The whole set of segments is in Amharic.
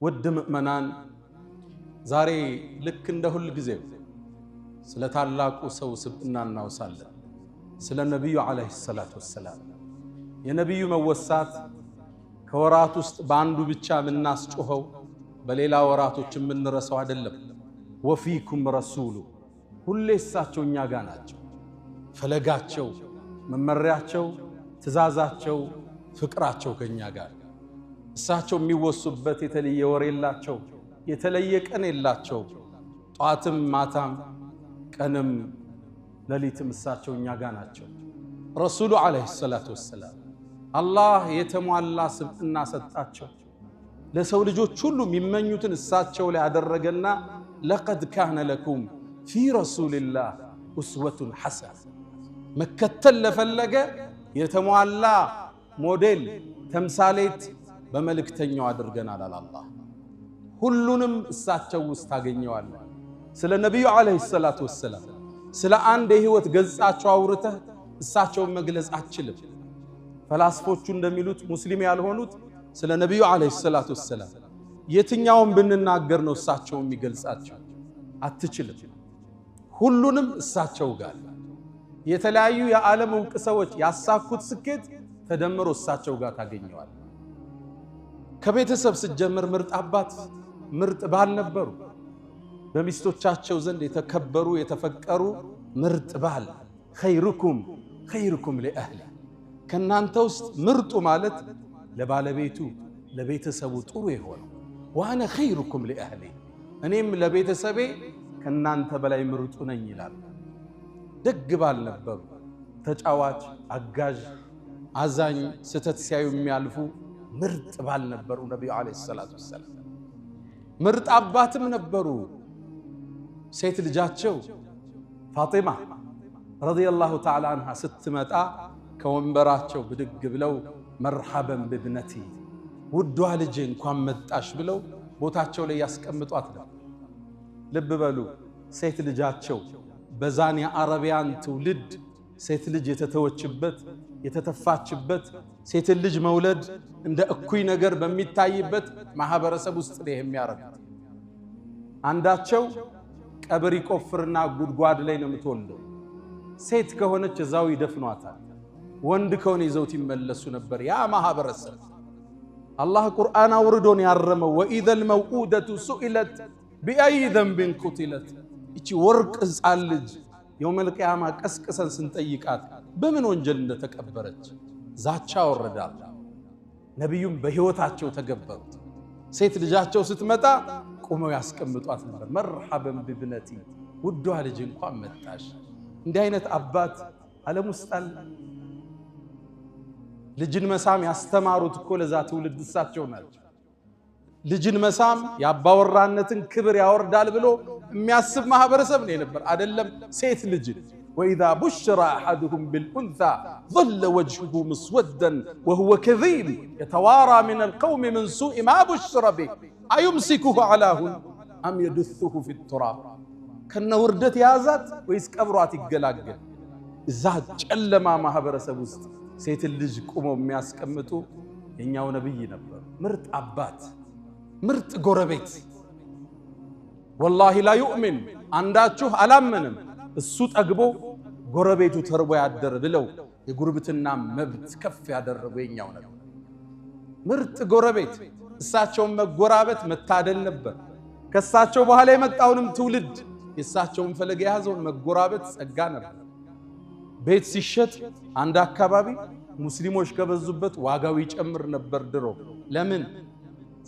ውድ ምእመናን ዛሬ ልክ እንደ ሁል ጊዜው ስለ ታላቁ ሰው ስብዕና እናወሳለን። ስለ ነብዩ አለይሂ ሰላቱ ወሰላም የነብዩ መወሳት ከወራት ውስጥ በአንዱ ብቻ የምናስጮኸው በሌላ ወራቶች የምንረሳው አይደለም። ወፊኩም ረሱሉ ሁሌ እሳቸው እኛ ጋር ናቸው። ፈለጋቸው፣ መመሪያቸው፣ ትእዛዛቸው፣ ፍቅራቸው ከኛ ጋር። እሳቸው የሚወሱበት የተለየ ወር የላቸው፣ የተለየ ቀን የላቸው። ጧትም ማታም ቀንም ሌሊትም እሳቸው እኛ ጋር ናቸው። ረሱሉ አለይሂ ሰላቱ ወሰላም አላህ የተሟላ ስብዕና ሰጣቸው። ለሰው ልጆች ሁሉ የሚመኙትን እሳቸው ላይ ያደረገና ለቀድ ካነ ለኩም ፊ ረሱልላህ ኡስወቱን ሐሰና መከተል ለፈለገ የተሟላ ሞዴል ተምሳሌት በመልእክተኛው አድርገናል አላህ። ሁሉንም እሳቸው ውስጥ ታገኘዋለህ። ስለ ነብዩ አለይሂ ሰላቱ ወሰላም ስለ አንድ የህይወት ገጻቸው አውርተህ እሳቸውን መግለጽ አትችልም። ፈላስፎቹ እንደሚሉት ሙስሊም ያልሆኑት ስለ ነብዩ አለይሂ ሰላቱ ወሰላም የትኛውን ብንናገር ነው እሳቸውን የሚገልጻቸው? አትችልም። ሁሉንም እሳቸው ጋር የተለያዩ የዓለም ዕውቅ ሰዎች ያሳኩት ስኬት ተደምሮ እሳቸው ጋር ታገኘዋል። ከቤተሰብ ስትጀምር ምርጥ አባት ምርጥ ባል ነበሩ። በሚስቶቻቸው ዘንድ የተከበሩ የተፈቀሩ ምርጥ ባል። ኸይሩኩም ሊአህሊ ከናንተ ውስጥ ምርጡ ማለት ለባለቤቱ ለቤተሰቡ ጥሩ የሆነው ዋነ ኸይሩኩም ሊአህሊ እኔም ለቤተሰቤ ከናንተ በላይ ምርጡ ነኝ ይላል። ደግ ባል ነበሩ። ተጫዋች፣ አጋዥ፣ አዛኝ፣ ስተት ሲያዩ የሚያልፉ ምርጥ ባል ነበሩ ነብዩ አለይሂ ሰላቱ ወሰላም። ምርጥ አባትም ነበሩ። ሴት ልጃቸው ፋጢማ ረዲየላሁ ተዓላ አንሃ ስትመጣ ከወንበራቸው ብድግ ብለው መርሐበን ብብነቲ ውዷ ልጄ እንኳን መጣሽ ብለው ቦታቸው ላይ ያስቀምጧት ነው። ልብ በሉ፣ ሴት ልጃቸው በዛን የአረቢያን ትውልድ ሴት ልጅ የተተወችበት የተተፋችበት ሴት ልጅ መውለድ እንደ እኩይ ነገር በሚታይበት ማህበረሰብ ውስጥ ነው የሚያረጉት። አንዳቸው ቀብር ይቆፍርና ጉድጓድ ላይ ነው የምትወልደው። ሴት ከሆነች እዛው ይደፍኗታል። ወንድ ከሆነ ይዘውት ይመለሱ ነበር ያ ማህበረሰብ። አላህ ቁርአን አውርዶን ያረመው ወኢዘል መውኡደቱ ሱኢለት ቢአይ ዘንብን ቁትለት። እቺ ወርቅ ሕፃን ልጅ የውመል ቂያማ ቀስቅሰን ስንጠይቃት በምን ወንጀል እንደተቀበረች ዛቻ ወረዳል። ነቢዩም በህይወታቸው ተገበሩት። ሴት ልጃቸው ስትመጣ ቁመው ያስቀምጧት ነበር። መርሐበን ብብነቲ ውዷ ልጅ እንኳን መጣሽ። እንዲህ አይነት አባት ዓለም ውስጥ አለ? ልጅን መሳም ያስተማሩት እኮ ለዛ ትውልድ እሳቸው ናቸው። ልጅን መሳም የአባወራነትን ክብር ያወርዳል ብሎ የሚያስብ ማህበረሰብ ነው የነበር። አይደለም ሴት ልጅን ወኢዛ ቡሽራ አሐዱሁም ቢልኡንሳ ظل وجهه مسودا وهو كظيم يتوارى من القوم من سوء ما بشر به أيمسكه على هون أم يدثه في التراب ከነ ውርደት ያዛት ወይስ ቀብሯት ይገላገል? እዛ ጨለማ ማህበረሰብ ውስጥ ሴት ልጅ ቆመው የሚያስቀምጡ የኛው ነብይ ነበሩ። ምርጥ አባት፣ ምርጥ ጎረቤት። ወላሂ ላ ዩእሚን አንዳችሁ አላመንም እሱ ጠግቦ ጎረቤቱ ተርቦ ያደረ ብለው የጉርብትና መብት ከፍ ያደረጉ የኛው ነብይ። ምርጥ ጎረቤት። እሳቸውን መጎራበት መታደል ነበር። ከእሳቸው በኋላ የመጣውንም ትውልድ የእሳቸውን ፈለግ የያዘውን መጎራበት ጸጋ ነበር። ቤት ሲሸጥ አንድ አካባቢ ሙስሊሞች ከበዙበት ዋጋው ይጨምር ነበር ድሮ። ለምን?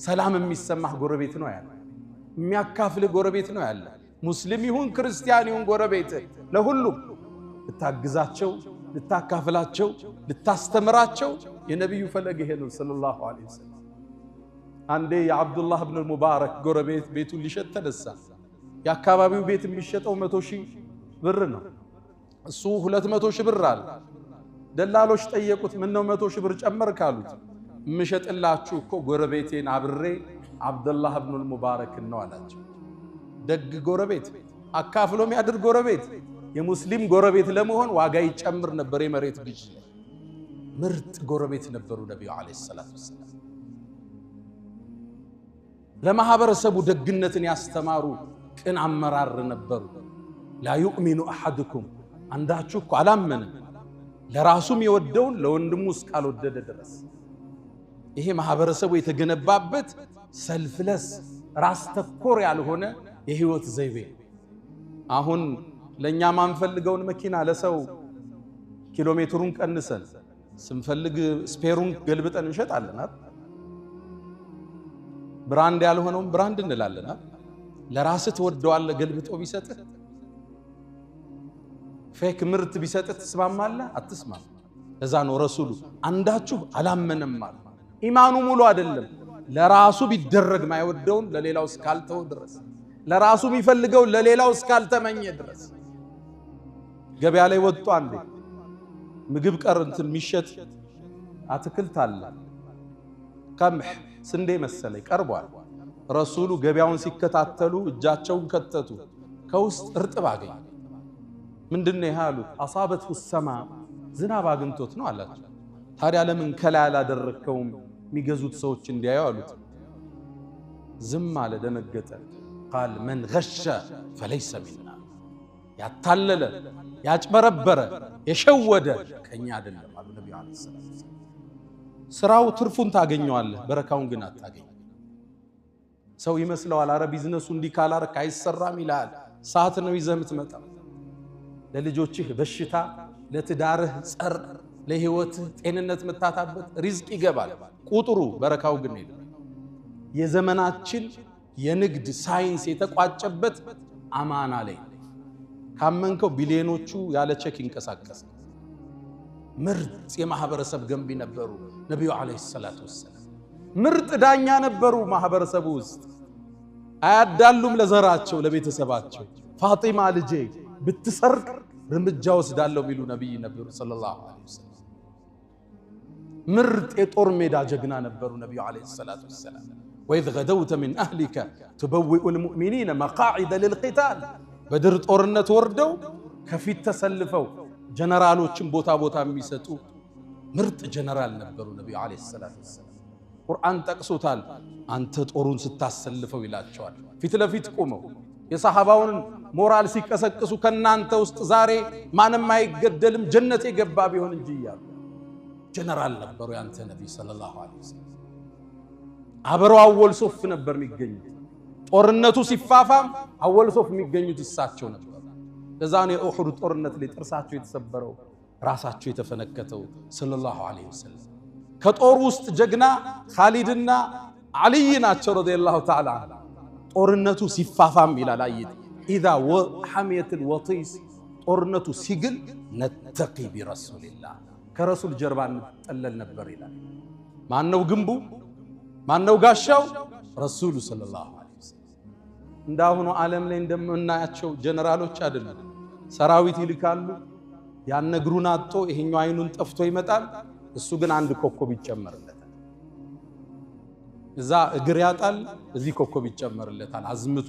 ሰላም የሚሰማህ ጎረቤት ነው ያለ፣ የሚያካፍል ጎረቤት ነው ያለ። ሙስሊም ይሁን ክርስቲያን ይሁን ጎረቤት ለሁሉም ልታግዛቸው፣ ልታካፍላቸው፣ ልታስተምራቸው የነብዩ ፈለግ ይሄ ነው ሰለላሁ ዐለይሂ ወሰለም። አንዴ የአብዱላህ ብን ሙባረክ ጎረቤት ቤቱን ሊሸጥ ተነሳ። የአካባቢው ቤት የሚሸጠው 100,000 ብር ነው። እሱ 200,000 ብር አለ። ደላሎች ጠየቁት፣ ምን ነው 100,000 ብር ጨመር ካሉት፣ የምሸጥላችሁ እኮ ጎረቤቴን አብሬ አብዱላህ ብን ሙባረክ ነው አላቸው። ደግ ጎረቤት፣ አካፍሎ የሚያድር ጎረቤት። የሙስሊም ጎረቤት ለመሆን ዋጋ ይጨምር ነበር የመሬት ግዢ። ምርጥ ጎረቤት ነበሩ ነብዩ አለይሂ ሰላቱ ወሰላም። ለማህበረሰቡ ደግነትን ያስተማሩ ቅን አመራር ነበሩ። ላ ዩእሚኑ አሐድኩም አንዳችሁ እኮ አላመንም ለራሱም የወደውን ለወንድሙ እስካልወደደ ድረስ። ይሄ ማህበረሰቡ የተገነባበት ሰልፍለስ ራስ ተኮር ያልሆነ የህይወት ዘይቤ። አሁን ለኛ ማንፈልገውን መኪና ለሰው ኪሎሜትሩን ቀንሰን ስንፈልግ ስፔሩን ገልብጠን እንሸጣለን አይደል? ብራንድ ያልሆነውን ብራንድ እንላለን አይደል? ለራስህ ትወደዋለህ ገልብጦ ቢሰጥህ? ፌክ ምርት ቢሰጥህ ትስማማለህ? አትስማም። ለዛ ነው ረሱሉ አንዳችሁ አላመነም ማለት ኢማኑ ሙሉ አይደለም። ለራሱ ቢደረግ ማይወደውን ለሌላው እስካልተው ድረስ፣ ለራሱ የሚፈልገው ለሌላው እስካልተመኘ ድረስ። ገበያ ላይ ወጡ አንዴ ምግብ ቀርንትን የሚሸጥ አትክልት አለ ቀምህ ስንዴ መሰለኝ ቀርቧል። ረሱሉ ገበያውን ሲከታተሉ እጃቸውን ከተቱ፣ ከውስጥ እርጥብ አገኙ። ምንድነው ይሄ አሉት። አሳበቱ ሰማ ዝናብ አግኝቶት ነው አላቸው። ታዲያ ለምን ከላይ አላደረከውም የሚገዙት ሰዎች እንዲያዩ አሉት። ዝም አለ፣ ደነገጠ። ቃል መን ገሸ ፈለይሰ ሚና ያታለለ ያጭበረበረ የሸወደ ከኛ አይደለም አሉ ነብዩ አለይሂ ሰላም። ስራው ትርፉን ታገኘዋለህ፣ በረካውን ግን አታገኝ። ሰው ይመስለዋል አረ ቢዝነሱ እንዲህ ካላረክ አይሰራም ይላል። ሰዓት ነው ይዘህ የምትመጣው። ለልጆችህ በሽታ፣ ለትዳርህ ጸር፣ ለህይወትህ ጤንነት መታታበት ሪዝቅ ይገባል። ቁጥሩ በረካው ግን የለም። የዘመናችን የንግድ ሳይንስ የተቋጨበት አማና ላይ ካመንከው ቢሊዮኖቹ ያለ ቼክ ይንቀሳቀስ። ምርጥ የማህበረሰብ ገንቢ ነበሩ ነብዩ አለይሂ ሰላቱ ወሰለም። ምርጥ ዳኛ ነበሩ ማህበረሰቡ ውስጥ። አያዳሉም ለዘራቸው ለቤተሰባቸው። ፋጢማ ልጄ ብትሰርቅ እርምጃ ወስዳለሁ ቢሉ ነብይ ነበሩ ሰለላሁ ዐለይሂ ወሰለም። ምርጥ የጦር ሜዳ ጀግና ነበሩ ነብዩ አለይሂ ሰላቱ ወሰለም። ወኢዝ ገደውተ ሚን አህሊከ ቱበዊኡ ልሙእሚኒነ መቃዒደ ልልቂታል። በድር ጦርነት ወርደው ከፊት ተሰልፈው ጀነራሎችን ቦታ ቦታ የሚሰጡ ምርጥ ጀነራል ነበሩ ነብዩ አለይሂ ሰላቱ ወሰለም። ቁርአን ጠቅሶታል። አንተ ጦሩን ስታሰልፈው ይላቸዋል። ፊት ለፊት ቆመው የሰሃባውን ሞራል ሲቀሰቅሱ ከናንተ ውስጥ ዛሬ ማንም አይገደልም ጀነት የገባ ቢሆን እንጂ እያሉ ጀነራል ነበሩ ያንተ ነብይ ሰለላሁ ዐለይሂ ወሰለም። አብረው አወል ሶፍ ነበር የሚገኙት። ጦርነቱ ሲፋፋም አወል ሶፍ የሚገኙት እሳቸው ነበር። ለዛ ነው የኡሁድ ጦርነት ላይ ጥርሳቸው የተሰበረው ራሳቸው የተፈነከተው ሰለላሁ ዐለይሂ ወሰለም። ከጦር ውስጥ ጀግና ኻሊድና አልይ ናቸው ረዲየላሁ ተዓላ ዐንሁ። ጦርነቱ ሲፋፋም ይላል አይት ኢዛ ሐሚየት الوطيس ጦርነቱ ሲግል ነተቂ ቢረሱልላህ ከረሱል ጀርባ እንጠለል ነበር ይላል። ማነው ግንቡ? ማነው ጋሻው? ረሱሉ ሰለላሁ ዐለይሂ ወሰለም። እንዳሁኑ ዓለም ላይ እንደምናያቸው ጀነራሎች አይደሉም። ሰራዊት ይልካሉ። ያን እግሩን አጥቶ ይሄኛው አይኑን ጠፍቶ ይመጣል። እሱ ግን አንድ ኮከብ ይጨመርለታል። እዛ እግር ያጣል፣ እዚህ ኮከብ ይጨመርለታል። አዝምቶ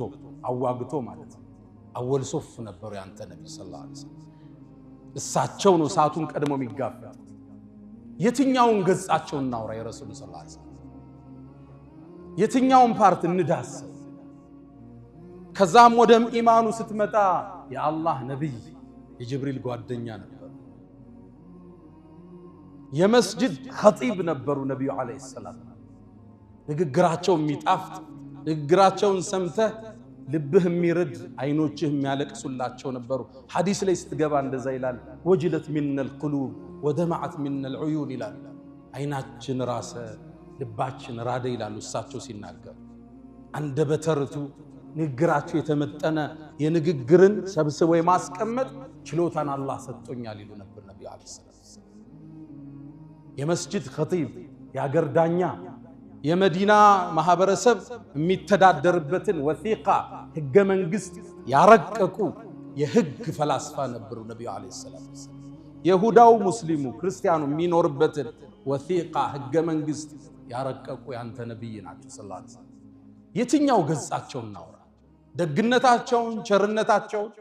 አዋግቶ ማለት ነው። አወል ሶፍ ነበሩ ያንተ ነብይ ሰለላሁ ዐለይሂ ወሰለም። እሳቸው ነው ሰዓቱን ቀድሞ የሚጋፈጥ። የትኛውን ገጻቸውን እናውራ የረሱል ሰለላሁ ዐለይሂ ወሰለም? የትኛውን ፓርት እንዳስ? ከዛም ወደ ኢማኑ ስትመጣ የአላህ ነብይ የጅብሪል ጓደኛ ነበሩ። የመስጂድ ኸጢብ ነበሩ ነብዩ አለይሂ ሰላም። ንግግራቸው የሚጣፍጥ ንግግራቸውን ሰምተህ ልብህ የሚርድ አይኖችህ የሚያለቅሱላቸው ነበሩ። ሐዲስ ላይ ስትገባ እንደዛ ይላል። ወጅለት ሚነል ቁሉብ ወደማዓት ሚነል ዑዩን ይላል። አይናችን ራሰ ልባችን ራደ ይላሉ እሳቸው ሲናገሩ። አንደበተ ርቱዕ ንግግራቸው የተመጠነ የንግግርን ሰብስቦ የማስቀመጥ ችሎታን አላህ ሰጥቶኛል ይሉ ነበር ነብዩ አለይሂ ሰላም። የመስጂድ ኸጢብ የአገር ዳኛ የመዲና ማህበረሰብ የሚተዳደርበትን ወሲቃ ህገ መንግስት ያረቀቁ የህግ ፈላስፋ ነበሩ ነብዩ አለይሂ ሰላም። ይሁዳው ሙስሊሙ ክርስቲያኑ የሚኖርበትን ወሲቃ ህገ መንግስት ያረቀቁ ያንተ ነብይ ናቸው ሰለላሁ ዐለይሂ ወሰለም። የትኛው ገጻቸውን እናውራ? ደግነታቸውን፣ ቸርነታቸውን፣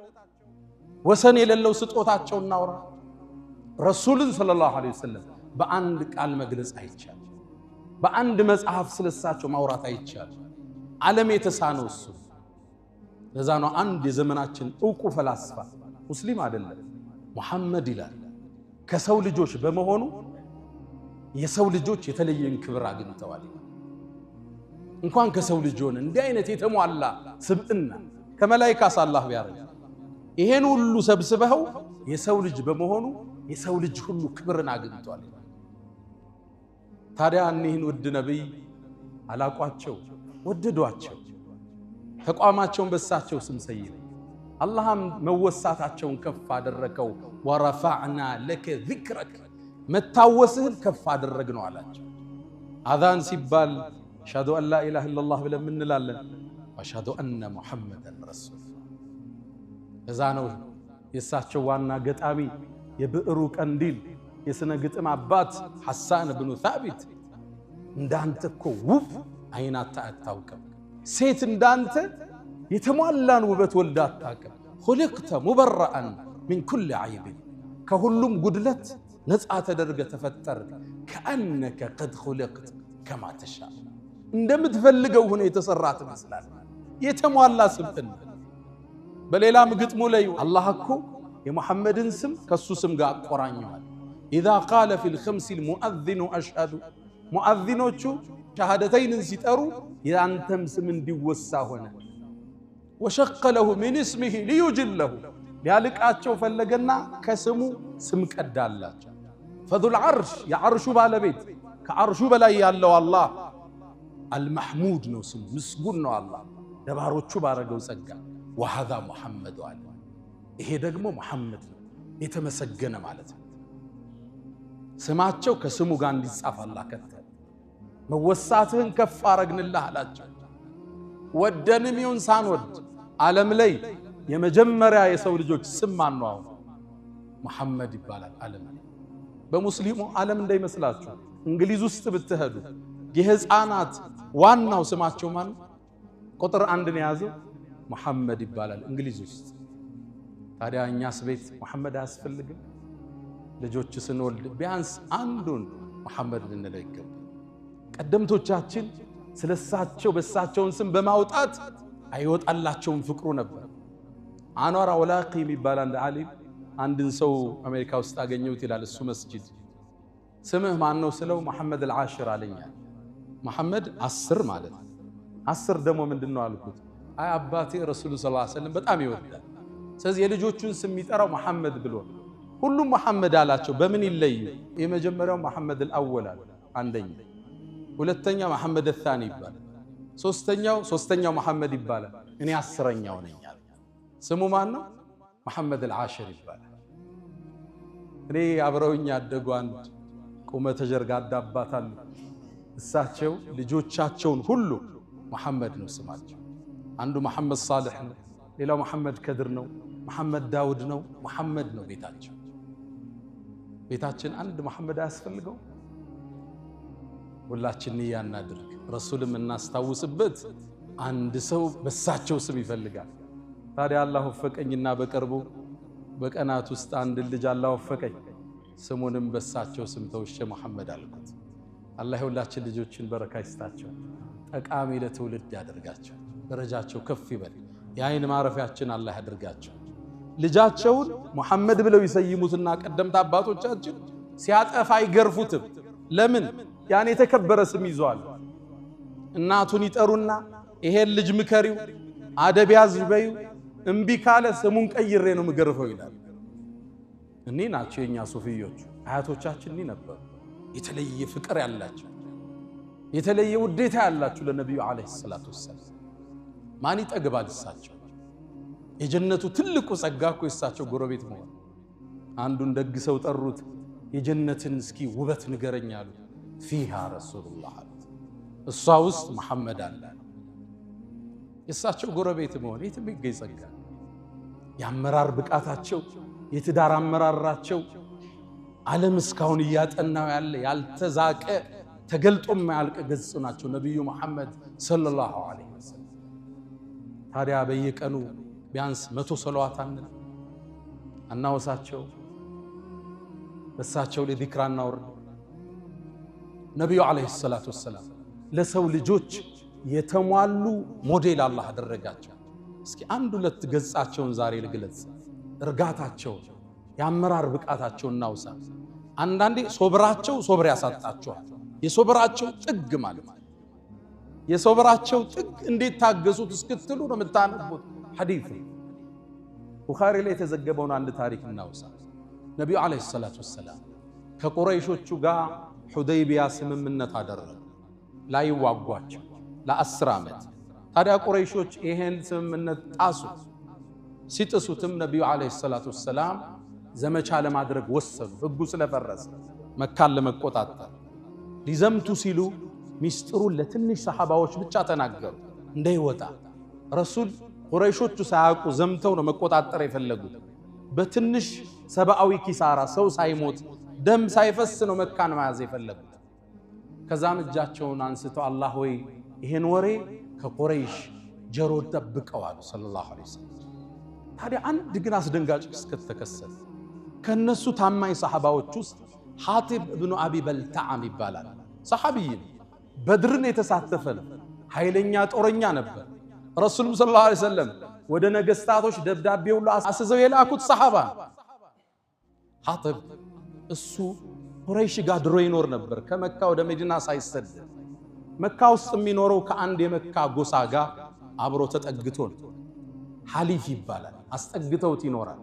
ወሰን የሌለው ስጦታቸውን እናውራ? ረሱልን ሰለላሁ ዐለይሂ ወሰለም በአንድ ቃል መግለጽ አይቻልም። በአንድ መጽሐፍ ስለሳቸው ማውራት አይቻልም። ዓለም የተሳነው እሱ። ለዛ ነው አንድ የዘመናችን ዕውቁ ፈላስፋ ሙስሊም አይደለም ሙሐመድ ይላል ከሰው ልጆች በመሆኑ የሰው ልጆች የተለየን ክብር አግኝተዋል። እንኳን ከሰው ልጅ ሆነ እንዲህ አይነት የተሟላ ስብዕና ከመላእክት አላህ ቢያረግ ይሄን ሁሉ ሰብስበው የሰው ልጅ በመሆኑ የሰው ልጅ ሁሉ ክብርን አግኝቷል። ታዲያ እኒህን ውድ ነብይ አላቋቸው ወደዷቸው፣ ተቋማቸውን በሳቸው ስም ሰየሙ። አላህም መወሳታቸውን ከፍ አደረከው። ወረፈዕና ለከ ዚክረክ መታወስህን ከፍ አደረግነው አላቸው። አዛን ሲባል አሽሀዱ አን ላ ኢላሃ ኢለላህ ብለን እንላለን፣ ወአሽሀዱ አነ ሙሐመደን ረሱል። እዛ ነው የእሳቸው ዋና ገጣሚ የብዕሩ ቀንዲል የስነ ግጥም አባት ሐሳን ብኑ ታቢት እንዳንተ እኮ ውብ አይናታ አታውቅም፣ ሴት እንዳንተ የተሟላን ውበት ወልዳ አታውቅም። ኹልቅተ ሙበረአን ሚን ኩል ዐይብ ከሁሉም ጉድለት ነፃ ተደርገ ተፈጠር። ከአነከ ቀድ ኹልቅት ከማ ተሻ እንደምትፈልገው ሆነ የተሰራ ትመስላል። የተሟላ ስብዕና። በሌላም ግጥሙ ላይ አላህ እኮ የሙሐመድን ስም ከሱ ስም ጋር አቆራኘዋል። ኢዛ ቃለ ፊል ኸምሲል ሙአዚኑ አሽሀዱ ሙአዚኖቹ ሸሃደተይንን ሲጠሩ የአንተም ስም እንዲወሳ ሆነ። ወሸቀ ለሁ ሚን እስሚሂ ሊዩጅለሁ ሊያልቃቸው ፈለገና ከስሙ ስም ቀዳላቸው። ፈዙል ዐርሽ የዐርሹ ባለቤት ከዐርሹ በላይ ያለው አላህ አልመሕሙድ ነው ስሙ፣ ምስጉን ነው አላህ ለባሮቹ ባረገው ጸጋ። ወሀዛ ሙሐመድ አለ ይሄ ደግሞ ሙሐመድ ነው የተመሰገነ ማለት ነው። ስማቸው ከስሙ ጋር እንዲጻፍ አላህ ከተለ። መወሳትህን ከፍ አረግንልህ አላቸው። ወደንም ይሁን ሳንወድ ዓለም ላይ የመጀመሪያ የሰው ልጆች ስም ማን ነው? ሙሐመድ ይባላል። ዓለም በሙስሊሙ ዓለም እንዳይመስላችሁ እንግሊዝ ውስጥ ብትሄዱ የህፃናት ዋናው ስማቸው ማን ቁጥር 1 ነው የያዘው? ሙሐመድ ይባላል እንግሊዝ ውስጥ። ታዲያ እኛስ ቤት ሙሐመድ አያስፈልግም? ልጆች ስንወልድ ቢያንስ አንዱን ሙሐመድ ልንለው ይገባል። ቀደምቶቻችን ስለሳቸው በሳቸውን ስም በማውጣት አይወጣላቸውም ፍቅሩ ነበር። አንዋር አውላቂ የሚባል አንድ ዓሊም አንድን ሰው አሜሪካ ውስጥ አገኘሁት ይላል። እሱ መስጂድ ስምህ ማን ነው ስለው መሐመድ አልዓሽር አለኛል። መሐመድ 10 ማለት 10 ደግሞ ምንድነው አልኩት። አይ አባቴ ረሱል ሰለላሁ ዐለይሂ ወሰለም በጣም ይወዳል፣ ስለዚህ የልጆቹን ስም የሚጠራው መሐመድ ብሎ ሁሉም መሐመድ አላቸው። በምን ይለዩ? የመጀመሪያው መሐመድ አልአወል አለ አንደኛ፣ ሁለተኛ መሐመድ الثاني ይባላል፣ ሶስተኛው መሐመድ ይባላል። እኔ 10ኛው ነኝ አለ። ስሙ ማን ነው? መሐመድ አልዓሽር ይባላል። እኔ አብረውኝ ያደጉ አንድ ቁመተ ጀርጋዳ አባት አሉ። እሳቸው ልጆቻቸውን ሁሉ መሐመድ ነው ስማቸው። አንዱ መሐመድ ሳልሕ ነው፣ ሌላው መሐመድ ከድር ነው፣ መሐመድ ዳውድ ነው፣ መሐመድ ነው ቤታቸው። ቤታችን አንድ መሐመድ አያስፈልገው? ሁላችን ንያ እናድርግ። ረሱልም እናስታውስበት። አንድ ሰው በሳቸው ስም ይፈልጋል። ታዲያ አላህ ወፈቀኝና በቅርቡ በቀናት ውስጥ አንድ ልጅ አላህ ወፈቀኝ፣ ስሙንም በሳቸው ስም ተውሼ መሐመድ አልኩት። አላህ ሁላችን ልጆችን በረካ ይስጣቸው፣ ጠቃሚ ለትውልድ ያደርጋቸው፣ ደረጃቸው ከፍ ይበል፣ የአይን ማረፊያችን አላህ ያደርጋቸው። ልጃቸውን መሐመድ ብለው ይሰይሙትና ቀደምት አባቶቻችን ሲያጠፋ አይገርፉትም። ለምን? ያን የተከበረ ስም ይዟል። እናቱን ይጠሩና ይሄን ልጅ ምከሪው፣ አደብ ያዝ በይው፣ እምቢ ካለ ስሙን ቀይሬ ነው ምገርፈው ይላል። እኒህ ናቸው የኛ ሱፊዮች። አያቶቻችን እኒህ ነበሩ። የተለየ ፍቅር ያላቸው፣ የተለየ ውዴታ ያላቸው ለነብዩ አለይሂ ሰላቱ ወሰለም። ማን ይጠግባል እሳቸው? የጀነቱ ትልቁ ጸጋ እኮ እሳቸው ጎረቤት መሆን። አንዱን ደግ ሰው ጠሩት፣ የጀነትን እስኪ ውበት ንገረኝ አሉት። ፊሃ ረሱሉላህ አሉት፣ እሷ ውስጥ መሐመድ አለ። የእሳቸው ጎረቤት መሆን የትም ይገኝ ጸጋ። የአመራር ብቃታቸው፣ የትዳር አመራራቸው ዓለም እስካሁን እያጠናው ያለ ያልተዛቀ ተገልጦ የማያልቅ ገጽ ናቸው ነብዩ መሐመድ ሰለላሁ ዐለይሂ ወሰለም። ታዲያ በየቀኑ ቢያንስ 100 ሰለዋት አናወሳቸው፣ በሳቸው ላይ ዚክር እናወርድ። ነብዩ ዐለይሂ ሰላቱ ወሰላም ለሰው ልጆች የተሟሉ ሞዴል አላህ አደረጋቸው። እስኪ አንድ ሁለት ገጻቸውን ዛሬ ልግለጽ። እርጋታቸው የአመራር ብቃታቸውን እናውሳ። አንዳንዴ ሶብራቸው ሶብር ያሳጣቸዋል። የሶብራቸው ጥግ ማለት የሶብራቸው ጥግ እንዴት ታገሱት እስክትሉ ነው የምታነቡት ሐዲስ። ቡኻሪ ላይ የተዘገበውን አንድ ታሪክ እናውሳ። ነቢዩ ዓለይሂ ሰላቱ ወሰላም ከቁረይሾቹ ጋር ሁደይቢያ ስምምነት አደረጉ ላይዋጓቸው ለ10 ዓመት። ታዲያ ቁረይሾች ይሄን ስምምነት ጣሱ። ሲጥሱትም ነቢዩ ዓለይሂ ሰላቱ ወሰላም ዘመቻ ለማድረግ ወሰኑ። ህጉ ስለፈረሰ መካን ለመቆጣጠር ሊዘምቱ ሲሉ ሚስጥሩን ለትንሽ ሰሃባዎች ብቻ ተናገሩ እንዳይወጣ። ረሱል ቁረይሾቹ ሳያውቁ ዘምተው ነው መቆጣጠር የፈለጉት። በትንሽ ሰብአዊ ኪሳራ ሰው ሳይሞት ደም ሳይፈስ ነው መካን መያዝ የፈለጉት። ከዛም እጃቸውን አንስተው አላህ ሆይ ይሄን ወሬ ከቁረይሽ ጀሮ ጠብቀው አሉ ሰለላሁ ዐለይሂ ወሰለም። ታዲያ አንድ ግን አስደንጋጭ ክስተት ተከሰተ። ከነሱ ታማኝ ሰሃባዎች ውስጥ ሐጢብ ኢብኑ አቢ በልተዓም ይባላል። ሰሃቢይ በድርን የተሳተፈ ነው። ኃይለኛ ጦረኛ ነበር። ረሱሉም ሰለላሁ ዐለይሂ ወሰለም ወደ ነገስታቶች ደብዳቤው አስዘው የላኩት ሰሃባ ሐጢብ። እሱ ቁረይሽ ጋር ድሮ ይኖር ነበር ከመካ ወደ መዲና ሳይሰደድ። መካ ውስጥ የሚኖረው ከአንድ የመካ ጎሳ ጋር አብሮ ተጠግቶ ነው። ሐሊፍ ይባላል። አስጠግተውት ይኖራል።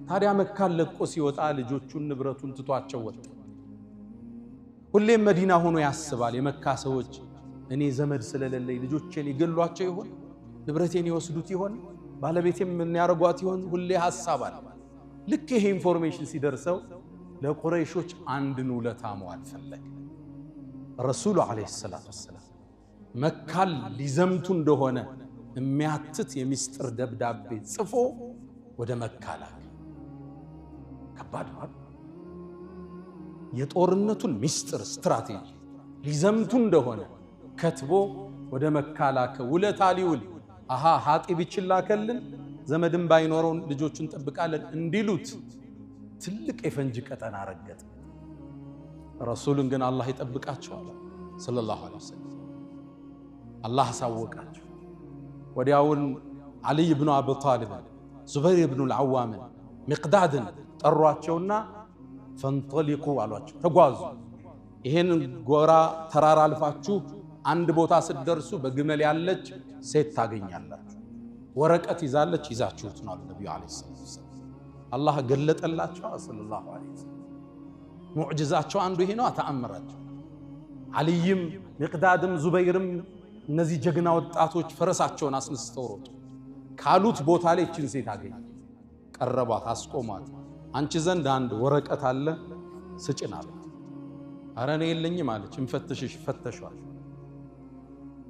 ታዲያ መካን ለቆ ሲወጣ ልጆቹን ንብረቱን ትቷቸው ወጣ። ሁሌም መዲና ሆኖ ያስባል። የመካ ሰዎች እኔ ዘመድ ስለሌለኝ ልጆቼን ይገሏቸው ይሆን? ንብረቴን ይወስዱት ይሆን? ባለቤቴም ምን ያርጓት ይሆን? ሁሌ ሐሳብ አለ። ልክ ይሄ ኢንፎርሜሽን ሲደርሰው ለቁረይሾች አንድን ውለታ መዋል ፈለገ። ረሱሉ ዓለይሂ ሰላቱ ወሰላም መካን ሊዘምቱ እንደሆነ የሚያትት የሚስጥር ደብዳቤ ጽፎ ወደ መካ ላከ። ከባድ ነው። የጦርነቱን ሚስጥር ስትራቴጂ ሊዘምቱ እንደሆነ ከትቦ ወደ መካ ላከ። ውለታ ሊውል ሐጢብ ይችላከልን ዘመድም ባይኖረው ልጆቹን ጠብቃለን እንዲሉት ትልቅ የፈንጅ ቀጠና ረገጠ። ረሱልን ግን አላህ ይጠብቃቸዋል ሰለላሁ ዐለይሂ ወሰለም። አላህ አሳወቃቸው። ወዲያውን ዓሊይ ብኑ አቢ ጣሊብ፣ ዙበይር ብኑ አልዓዋም፣ ሚቅዳድን ጠሯቸውና ፈንጠሊቁ አሏቸው፣ ተጓዙ። ይሄን ጎራ ተራራ አልፋችሁ አንድ ቦታ ስትደርሱ በግመል ያለች ሴት ታገኛላችሁ፣ ወረቀት ይዛለች፣ ይዛችሁት ነው አሉ ነብዩ አለይሂ ሰላቱ ወሰለም። አላህ ገለጠላቸው ሰለላሁ ዐለይሂ ወሰለም። ሙዕጅዛቸው አንዱ ይሄ ነው። ተአምራቸው ዓሊይም ሚቅዳድም ዙበይርም እነዚህ ጀግና ወጣቶች ፈረሳቸውን አስነስተው ሮጡ። ካሉት ቦታ ላይ እችን ሴት አገኙ። ቀረቧት፣ አስቆሟት። አንቺ ዘንድ አንድ ወረቀት አለ ስጭን አለ። ኧረ እኔ የለኝም አለች። እንፈትሽሽ ፈተሿል፣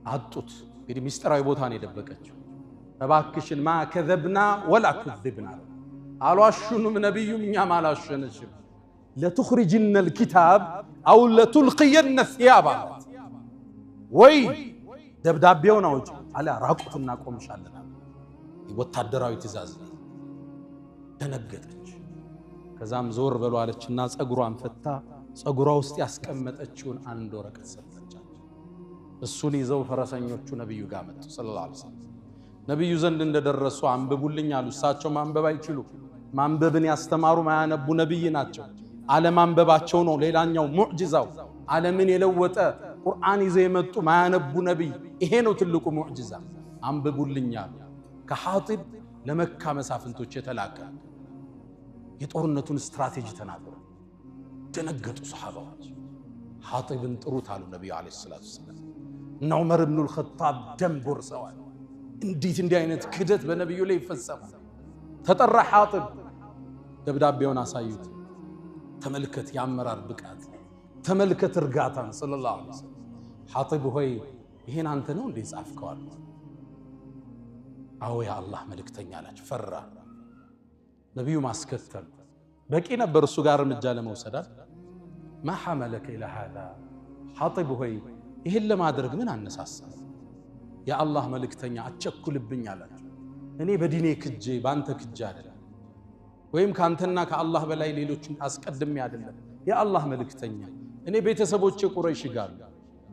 አጡት። እንግዲህ ሚስጥራዊ ቦታ ነው የደበቀችው። እባክሽን ማ ከዘብና ወላ ኩዝብና አልዋሹንም፣ ነቢዩም እኛም አላሸነሽም። ለቱኽሪጅነ ልኪታብ አው ለቱልቅየነ ሲያብ አላት። ወይ ደብዳቤውን አውጪ አለ ራቁትና ቆምሻለን። ወታደራዊ ትእዛዝ ነው። ደነገጠች። ከዛም ዞር በሉ አለችና ጸጉሯን ፈታ ጸጉሯ ውስጥ ያስቀመጠችውን አንድ ወረቀት ሰጠቻቸው። እሱን ይዘው ፈረሰኞቹ ነብዩ ጋር መጡ ሰለላሁ ዐለይሂ ወሰለም። ነብዩ ዘንድ እንደደረሱ አንብቡልኝ አሉ። እሳቸው ማንበብ አይችሉ፣ ማንበብን ያስተማሩ ማያነቡ ነብይ ናቸው። አለማንበባቸው ነው ሌላኛው ሙዕጂዛው። ዓለምን የለወጠ ቁርአን ይዘው የመጡ ማያነቡ ነብይ፣ ይሄ ነው ትልቁ ሙዕጂዛ። አንብቡልኝ አሉ። ከሐጢብ ለመካ መሳፍንቶች የተላከ የጦርነቱን ስትራቴጂ ተናገሩ። ደነገጡ ሰሃባዎች። ሐጢብን ጥሩት አሉ ነብዩ አለይሂ ሰላቱ ወሰለም። እና ዑመር ኢብኑ አልኸጣብ ደም ጎርሰዋል። እንዴት እንዲህ አይነት ክደት በነብዩ ላይ ይፈጸማል? ተጠራ ሐጢብ። ደብዳቤውን አሳዩት። ተመልከት የአመራር ብቃት፣ ተመልከት እርጋታን ሰለላሁ ዐለይሂ ወሰለም። ሐጢብ ሆይ ይሄን አንተ ነው እንዴ ጻፍከው አሉት። አዎ ያ አላህ መልእክተኛ አላቸው። ፈራ። ነብዩ ማስከተል በቂ ነበር እሱ ጋር እርምጃ ለመውሰድ። ማ ሐመለከ ኢላ ሃዛ ሐጢብ ሆይ ይሄን ለማድረግ ምን አነሳሳ? ያ አላህ መልእክተኛ አትቸኩልብኝ አላቸው። እኔ በዲኔ ክጄ ባንተ ክጄ አይደለም፣ ወይም ካንተና ከአላህ በላይ ሌሎችን አስቀድሜ አይደለም። ያ አላህ መልእክተኛ እኔ ቤተሰቦቼ ቁረይሽ ጋር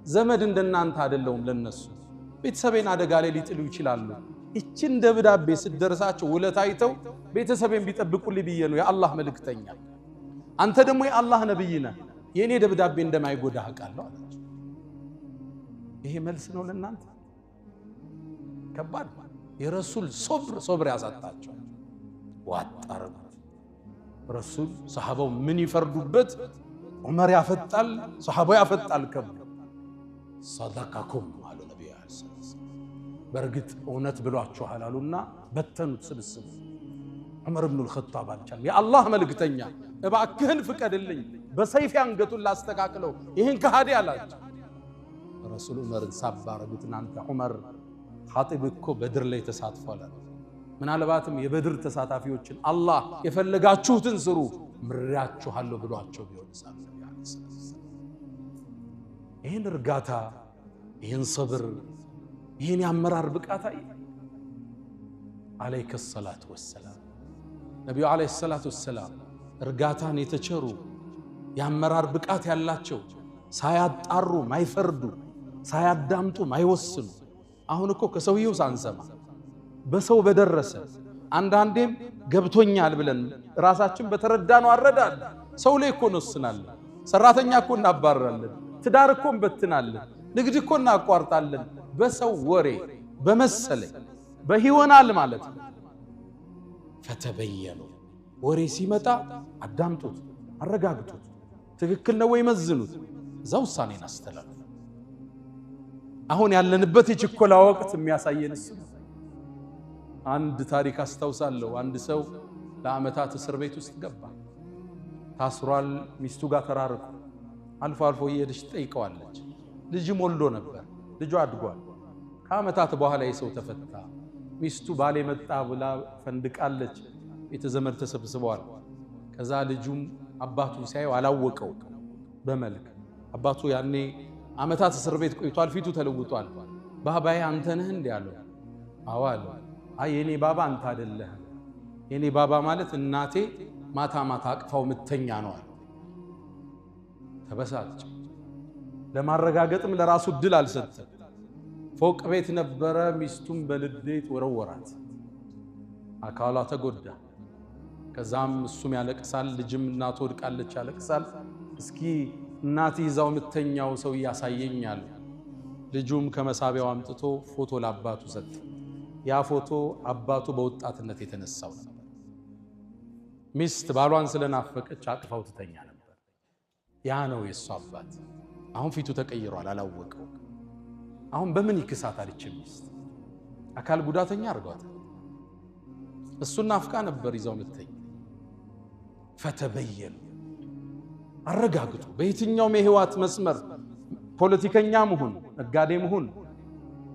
ዘመድ እንደናንተ አይደለሁም ለነሱ። ቤተሰቤን አደጋ ላይ ሊጥሉ ይችላሉ። እቺን ደብዳቤ ስትደርሳቸው ውለታ አይተው ቤተሰቤን ቢጠብቁልኝ ብዬ ነው የአላህ መልእክተኛ። አንተ ደግሞ የአላህ ነብይ ነህ፣ የኔ ደብዳቤ እንደማይጎዳህ አውቃለሁ አላቸው። ይሄ መልስ ነው ለእናንተ? ከባድ የረሱል ሶብር ያሳጣቸው ዋጣረጉት። ረሱል ሰሃባው ምን ይፈርዱበት? ዑመር ያፈጣል፣ ሰሃባው ያፈጣል። ሰደቀኩም አሉ ነብዩ አለይሂ ሰላም። በርግጥ እውነት ብሏችኋል አሉና በተኑት ስብስብ። ዑመር ኢብኑ አልኸጣብ አልቻለም። የአላህ መልእክተኛ እባክህን ፍቀድልኝ፣ በሰይፍ አንገቱን ላስተካክለው ይህን ከሃዲ አላቸው። ረሱል ዑመርን ሳባረጉት። እናንተ ዑመር ኻጢብ እኮ በድር ላይ ተሳትፏል። ምናልባትም የበድር ተሳታፊዎችን አላህ የፈለጋችሁትን ስሩ ምራችኋለሁ ብሏቸው ቢሆን ሰለላሁ ዐለይሂ ወሰለም ይህን እርጋታ፣ ይህን ሰብር፣ ይህን የአመራር ብቃታ አለይከ ሰላቱ ወሰላም። ነቢዩ አለይሂ ሰላቱ ወሰላም እርጋታን የተቸሩ የአመራር ብቃት ያላቸው፣ ሳያጣሩ ማይፈርዱ፣ ሳያዳምጡ ማይወስኑ። አሁን እኮ ከሰውየው ሳንሰማ በሰው በደረሰ አንዳንዴም ገብቶኛል ብለን ራሳችን በተረዳነው አረዳል ሰው ላይ እኮ እንወስናለን። ሰራተኛ እኮ እናባረራለን፣ ትዳር እኮ እንበትናለን፣ ንግድ እኮ እናቋርጣለን። በሰው ወሬ በመሰለኝ በህይወናል ማለት ነው። ፈተበየኑ ወሬ ሲመጣ አዳምጡት፣ አረጋግጡት፣ ትክክል ነው ወይ መዝኑት፣ እዛ ውሳኔን አስተላልፉ። አሁን ያለንበት የችኮላ ወቅት የሚያሳየን እሱ። አንድ ታሪክ አስታውሳለሁ። አንድ ሰው ለዓመታት እስር ቤት ውስጥ ገባ። ታስሯል። ሚስቱ ጋር ተራርቁ። አልፎ አልፎ እየሄደች ትጠይቀዋለች። ልጅም ወልዶ ነበር። ልጁ አድጓል። ከዓመታት በኋላ የሰው ተፈታ። ሚስቱ ባሌ መጣ ብላ ፈንድቃለች። ቤተዘመድ ተሰብስበዋል። ከዛ ልጁም አባቱ ሲያየው አላወቀው በመልክ። አባቱ ያኔ ዓመታት እስር ቤት ቆይቷል። ፊቱ ተለውጧል። ባባዬ አንተ ነህ እንዴ አለው። አዎ አለው። አይ የኔ ባባ አንተ አይደለህም። የኔ ባባ ማለት እናቴ ማታ ማታ አቅፋው ምተኛ ነው አለ። ተበሳጨ። ለማረጋገጥም ለራሱ ድል አልሰጠም። ፎቅ ቤት ነበረ። ሚስቱም በልዴት ወረወራት። አካሏ ተጎዳ። ከዛም እሱም ያለቅሳል። ልጅም እናቱ ወድቃለች ያለቅሳል። እስኪ እናት ይዛው ምተኛው ሰው ያሳየኛል። ልጁም ከመሳቢያው አምጥቶ ፎቶ ለአባቱ ሰጠ። ያ ፎቶ አባቱ በወጣትነት የተነሳው ነበር። ሚስት ባሏን ስለናፈቀች አቅፋው ትተኛ ነበር። ያ ነው የሱ አባት። አሁን ፊቱ ተቀይሯል፣ አላወቀው። አሁን በምን ይክሳታል? ይች ሚስት አካል ጉዳተኛ አርጓታል። እሱን ናፍቃ ነበር ይዛው ምተኛ። ፈተበየኑ አረጋግጡ። በየትኛውም የህይወት መስመር ፖለቲከኛም ሁን፣ ነጋዴም ሁን፣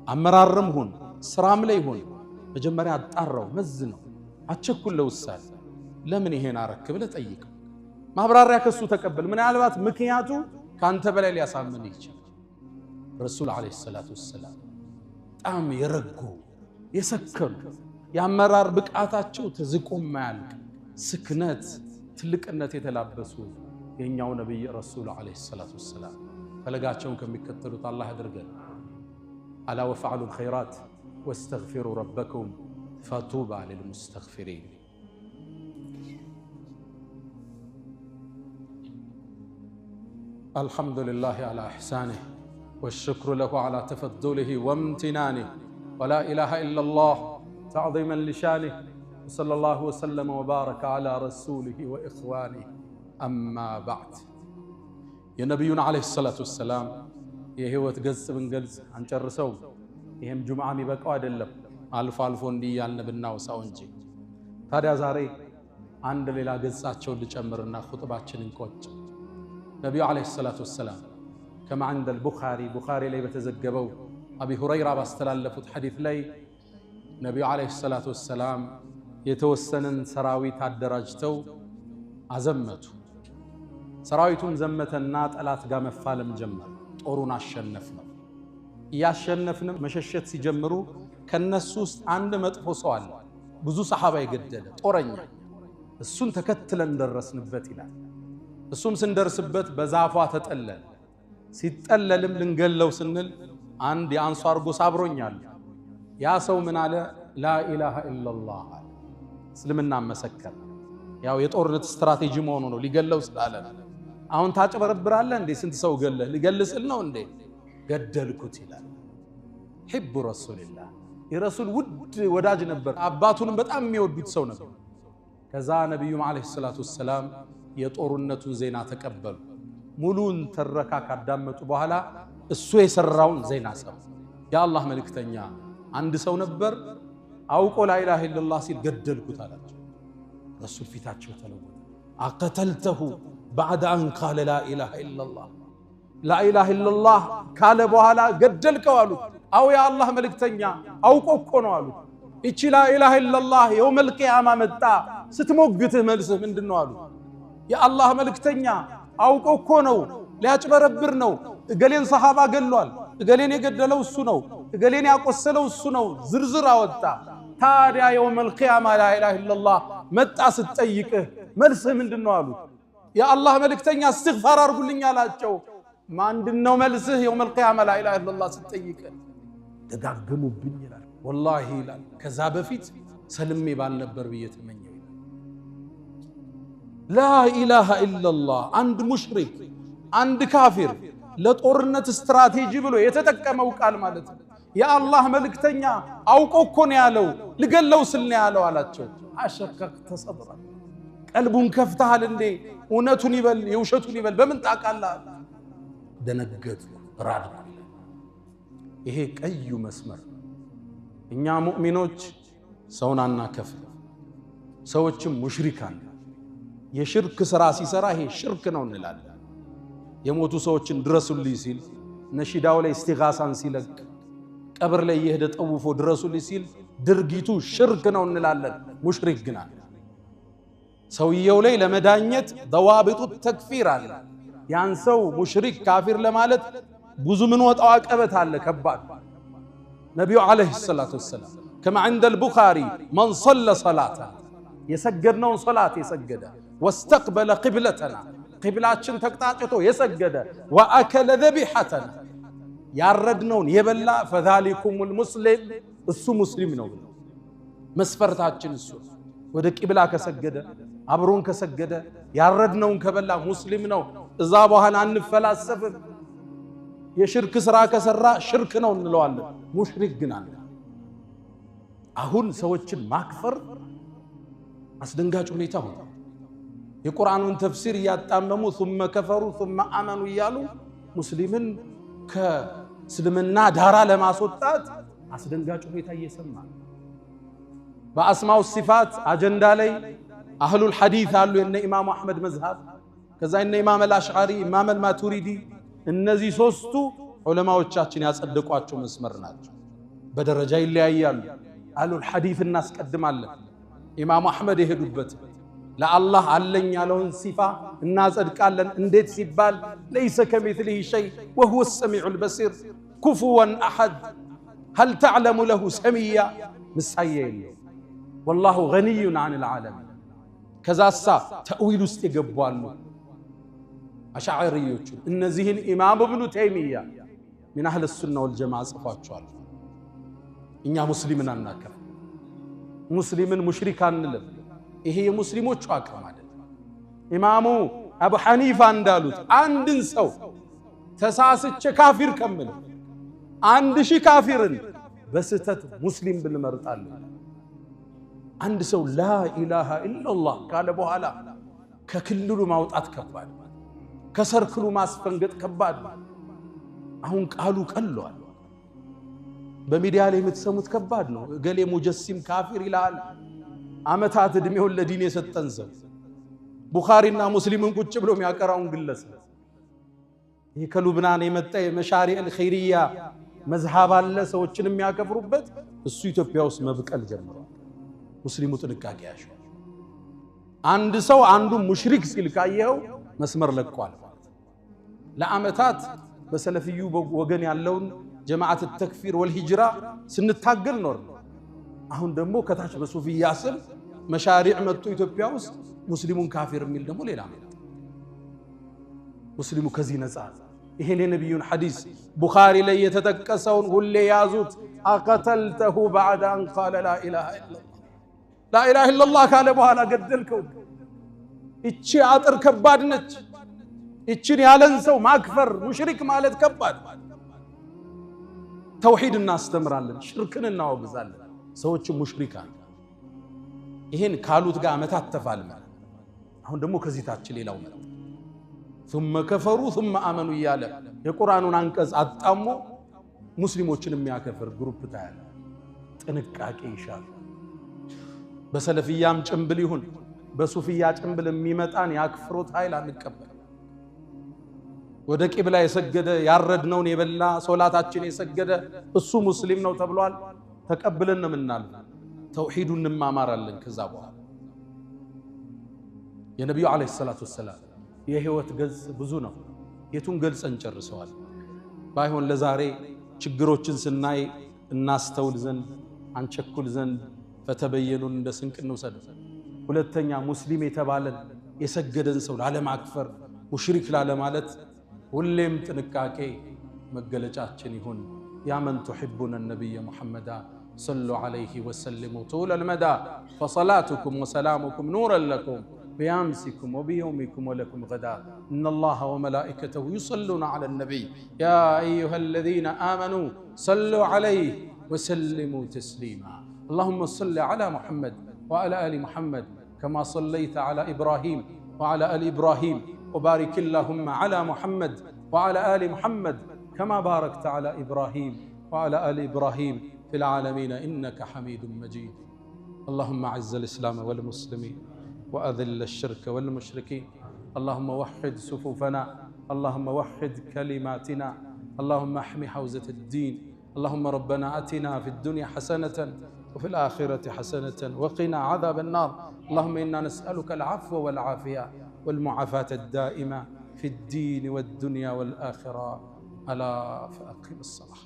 አመራርም ሁን፣ ስራም ላይ ሁን፣ መጀመሪያ አጣራው፣ መዝነው፣ አቸኩል ለውሳኔ። ለምን ይሄን አረክ ብለህ ጠይቀው። ማብራሪያ ከሱ ተቀበል። ምናልባት ምክንያቱ ካንተ በላይ ሊያሳምን ይችላል። ረሱል አለይሂ ሰላቱ ወሰላም በጣም የረጉ የሰከኑ፣ የአመራር ብቃታቸው ተዝቆ ማያልቅ ስክነት፣ ትልቅነት የተላበሱ የኛው ነብይ ረሱል አለይሂ ሰላቱ ወሰላም ፈለጋቸውን ከሚከተሉት አላህ ያድርገን። አላ ወፈዐሉ الخيرات واستغفروا ربكم فطوبى للمستغفرين። الحمد لله على إحسانه والشكر له على تفضله وامتنانه ولا إله إلا الله تعظيما لشانه وصلى الله وسلم وبارك على رسوله وإخوانه أما بعد. يا نبينا عليه الصلاة والسلام የህይወት ገጽ ብንገልጽ አንጨርሰው። ይሄም ጁምዓ የሚበቃው አይደለም፣ አልፎ አልፎ እንዲህ ያልን ብናወሳው እንጂ። ታዲያ ዛሬ አንድ ሌላ ገጻቸውን ልጨምርና ኹጥባችንን ቆጭ። ነብዩ አለይሂ ሰላቱ ወሰላም ከማ عند ቡኻሪ ላይ በተዘገበው አቢ ሁረይራ ባስተላለፉት ሐዲስ ላይ ነብዩ አለይሂ ሰላቱ ወሰላም የተወሰነን ሰራዊት አደራጅተው አዘመቱ። ሰራዊቱን ዘመተና ጠላት ጋር መፋለም ጀመረ። ጦሩን አሸነፍነው። ያሸነፍንም መሸሸት ሲጀምሩ ከነሱ ውስጥ አንድ መጥፎ ሰው አለ፣ ብዙ ሰሃባ የገደለ ጦረኛ። እሱን ተከትለን ደረስንበት ይላል። እሱም ስንደርስበት በዛፏ ተጠለለ። ሲጠለልም ልንገለው ስንል አንድ የአንሷር ጎሳ አብሮኛል። ያ ሰው ምን አለ? ላ ኢላሃ ኢላላህ እስልምና መሰከረ። ያው የጦርነት ስትራቴጂ መሆኑ ነው፣ ሊገለው ስላለ። አሁን ታጭበረብራለህ እንዴ? ስንት ሰው ገለህ? ሊገልስል ነው እንዴ? ገደልኩት ይላል። ሒቡ ረሱልላህ የረሱል ውድ ወዳጅ ነበር። አባቱንም በጣም የሚወዱት ሰው ነበር። ከዛ ነቢዩም ዓለይሂ ሰላቱ ወሰላም የጦርነቱን ዜና ተቀበሉ። ሙሉን ተረካ ካዳመጡ በኋላ እሱ የሰራውን ዜና ሰሙ። የአላህ መልእክተኛ አንድ ሰው ነበር አውቆ ላኢላሃ ኢላላህ ሲል ገደልኩት አላቸው። ረሱል ፊታቸው ተለወጠ። አቀተልተሁ ባዕደ አን ቃለ ላኢላሃ ኢላላህ ላኢላሃ ኢላላህ ካለ በኋላ ገደልከው አሉት። አው የአላህ መልእክተኛ አውቆ እኮ ነው አሉት። እቺ ላኢላሃ ኢላላህ የውመል ቂያማ መጣ ስትሞግትህ መልስህ ምንድነው አሉት። የአላህ መልእክተኛ አውቆ እኮ ነው፣ ሊያጭበረብር ነው። እገሌን ሰሃባ ገሏል፣ እገሌን የገደለው እሱ ነው፣ እገሌን ያቆሰለው እሱ ነው፣ ዝርዝር አወጣ። ታዲያ የውመል ቂያማ ላኢላሃ ኢላላህ መጣ ስትጠይቅህ መልስህ ምንድነው አሉት። የአላህ መልእክተኛ እስትግፋር አድርጉልኝ አላቸው። ምንድነው መልስህ የውመል ቂያማ ላኢላሃ ኢላላህ ስትጠይቅህ? ደጋገሙብኝ ይላል። ወላሂ ይላል ከዛ በፊት ሰልሜ ባልነበር ብዬ ተመኘው። ላኢላሃ ኢላላህ አንድ ሙሽሪክ አንድ ካፊር ለጦርነት ስትራቴጂ ብሎ የተጠቀመው ቃል ማለት ነው። የአላህ መልእክተኛ አውቆ እኮ ነው ያለው፣ ልገለው ስል ነው ያለው አላቸው። አሸከክተ ሰድራ ቀልቡን ከፍተሃል እንዴ? እውነቱን ይበል የውሸቱን ይበል በምን ታውቃለህ? ደነገጡ፣ ራድኩ። ይሄ ቀዩ መስመር እኛ ሙእሚኖች ሰውን አናከፍር፣ ሰዎችም ሙሽሪካን የሽርክ ስራ ሲሰራ ይሄ ሽርክ ነው እንላለን። የሞቱ ሰዎችን ድረሱልኝ ሲል ነሺዳው ላይ እስቲጋሳን ሲለቅ ቀብር ላይ የሄደ ጠውፎ ድረሱልኝ ሲል ድርጊቱ ሽርክ ነው እንላለን። ሙሽሪክ ግን አለ። ሰውየው ላይ ለመዳኘት ደዋቢጡ ተክፊር አለ። ያን ሰው ሙሽሪክ ካፊር ለማለት ብዙ ምን ወጣው አቀበት አለ ከባድ። ነቢዩ ዓለይሂ ሰላቱ ወሰላም ከማ عند البخاري من صلى صلاة የሰገድነውን ሶላት የሰገደ واستقبل قبلتنا ቂብላችን ተቅጣጭቶ የሰገደ وأكل ذبيحتنا ያረድነውን የበላ فذلكم المسلم እሱ ሙስሊም ነው። መስፈርታችን እሱ ወደ ቂብላ ከሰገደ አብሮን ከሰገደ ያረድነውን ከበላ ሙስሊም ነው። እዛ በኋላ አንፈላሰፍም። የሽርክ ስራ ከሰራ ሽርክ ነው እንለዋለን። ሙሽሪክ ግን አለ። አሁን ሰዎችን ማክፈር አስደንጋጭ ሁኔታ ሆነ። የቁርአኑን ተፍሲር እያጣመሙ ثم كفروا ثم آمنوا እያሉ ሙስሊምን ከእስልምና ዳራ ለማስወጣት አስደንጋጭ ሁኔታ እየሰማ በአስማው ሲፋት አጀንዳ ላይ አህሉል ሐዲስ አሉ። የነ ኢማሙ አህመድ መዝሃብ፣ ከዛ የነ ኢማም አልአሽዓሪ፣ ኢማም አልማቱሪዲ፣ እነዚህ ሶስቱ ዑለማዎቻችን ያጸደቋቸው መስመር ናቸው። በደረጃ ይለያያሉ። አህሉል ሐዲስ እናስቀድማለን። ኢማሙ አህመድ የሄዱበት ለአላህ አለኝ ያለውን ሲፋ እናጸድቃለን። እንዴት ሲባል ለይሰ ከሚስሊሂ ሸይ ወሁወ ሰሚዑል በሲር ኩፉወን አሐድ ሀል ተዕለሙ ለሁ ሰሚያ ምሳያ የለው ወላሁ ገኒዩን ዐኒል ዓለሚን። ከዛሳ ተእዊል ውስጥ የገቧሉ አሻዕሪዮቹ። እነዚህን ኢማም ኢብኑ ተይሚያ ሚን አህለ ሱና ወልጀማዓ ጽፏቸዋል። እኛ ሙስሊምን አናከፍ፣ ሙስሊምን ሙሽሪክ አንልም። ይሄ የሙስሊሞቹ አቅም አይደለም። ኢማሙ አቡ ሐኒፋ እንዳሉት አንድን ሰው ተሳስቼ ካፊር ከምል 1000 ካፊርን በስተት ሙስሊም ብንመርጣለን። አንድ ሰው ላኢላሃ ኢላላህ ካለ በኋላ ከክልሉ ማውጣት ከባድ፣ ከሰርክሉ ማስፈንገጥ ከባድ። አሁን ቃሉ ቀሏል። በሚዲያ ላይ የምትሰሙት ከባድ ነው። እገሌ ሙጀሲም ካፊር ይላል። ዓመታት እድሜውን ለዲን የሰጠን ሰው ቡኻሪና ሙስሊምን ቁጭ ብሎ የሚያቀራውን ግለሰብ ይህ ከሉብናን የመጣ የመሻሪዕ ኸይሪያ መዝሃብ አለ ሰዎችን የሚያከፍሩበት። እሱ ኢትዮጵያ ውስጥ መብቀል ጀምሯል። ሙስሊሙ ጥንቃቄ ያሽ። አንድ ሰው አንዱ ሙሽሪክ ሲል ካየው መስመር ለቋል። ለዓመታት በሰለፊዩ ወገን ያለውን ጀማዓት ተክፊር ወልሂጅራ ስንታገል ኖር። አሁን ደግሞ ከታች በሱፊያ ስም መሻሪዕ መጥቶ ኢትዮጵያ ውስጥ ሙስሊሙን ካፊር የሚል ደግሞ ሌላ ነው። ሙስሊሙ ከዚህ ነፃ። ይሄን የነብዩን ሐዲስ ቡኻሪ ላይ የተጠቀሰውን ሁሌ ያዙት። አቀተልተሁ بعد ان قال لا اله الا الله لا اله الا الله ካለ በኋላ ገደልከው። እቺ አጥር ከባድ ነች። እቺን ያለን ሰው ማክፈር ሙሽሪክ ማለት ከባድ። ተውሂድ እናስተምራለን፣ ሽርክን እናወግዛለን፣ ሰዎች ሙሽሪካን ይሄን ካሉት ጋር መታተፋል ማለት። አሁን ደግሞ ከዚህ ታች ሌላው ማለት ثم كفروا ثم آمنوا እያለ የቁርአኑን አንቀጽ አጣሞ ሙስሊሞችን የሚያከፍር ግሩፕ ታያለ። ጥንቃቄ ይሻል። በሰለፊያም ጭምብል ይሁን በሱፊያ ጭምብል የሚመጣን ያክፍሩት ኃይል አንቀበል። ወደ ቂብላ የሰገደ ያረድነውን የበላ ሶላታችን የሰገደ እሱ ሙስሊም ነው ተብሏል። ተቀብለን ነው የምናልፈው። ተውሂዱን እንማማራለን። ከዛ በኋላ የነብዩ አለይሂ ሰላቱ ወሰላም የህይወት ገጽ ብዙ ነው። የቱን ገልጸን ጨርሰዋል? ባይሆን ለዛሬ ችግሮችን ስናይ እናስተውል ዘንድ አንቸኩል ዘንድ ፈተበየኑን እንደ ስንቅ እንውሰድ። ሁለተኛ ሙስሊም የተባለን የሰገደን ሰው ላለማክፈር ሙሽሪክ ላለማለት ሁሌም ጥንቃቄ መገለጫችን ይሁን። ያ መን تحبون النبي محمد صلوا عليه وسلموا طول المدى فصلاتكم وسلامكم نورا لكم بأمسكم وبيومكم ولكم غدا إن الله وملائكته يصلون على النبي يا أيها الذين آمنوا صلوا عليه وسلموا تسليما اللهم صل على محمد وعلى آل محمد كما صليت على إبراهيم وعلى آل إبراهيم وبارك اللهم على محمد وعلى آل محمد كما باركت على إبراهيم وعلى آل إبراهيم في العالمين إنك حميد مجيد اللهم أعز الإسلام والمسلمين وأذل الشرك والمشركين اللهم وحد صفوفنا اللهم وحد كلماتنا اللهم احمي حوزة الدين اللهم ربنا آتنا في الدنيا حسنة وفي الآخرة حسنة وقنا عذاب النار اللهم إنا نسألك العفو والعافية والمعافاة الدائمة في الدين والدنيا والآخرة ألا فأقم الصلاة.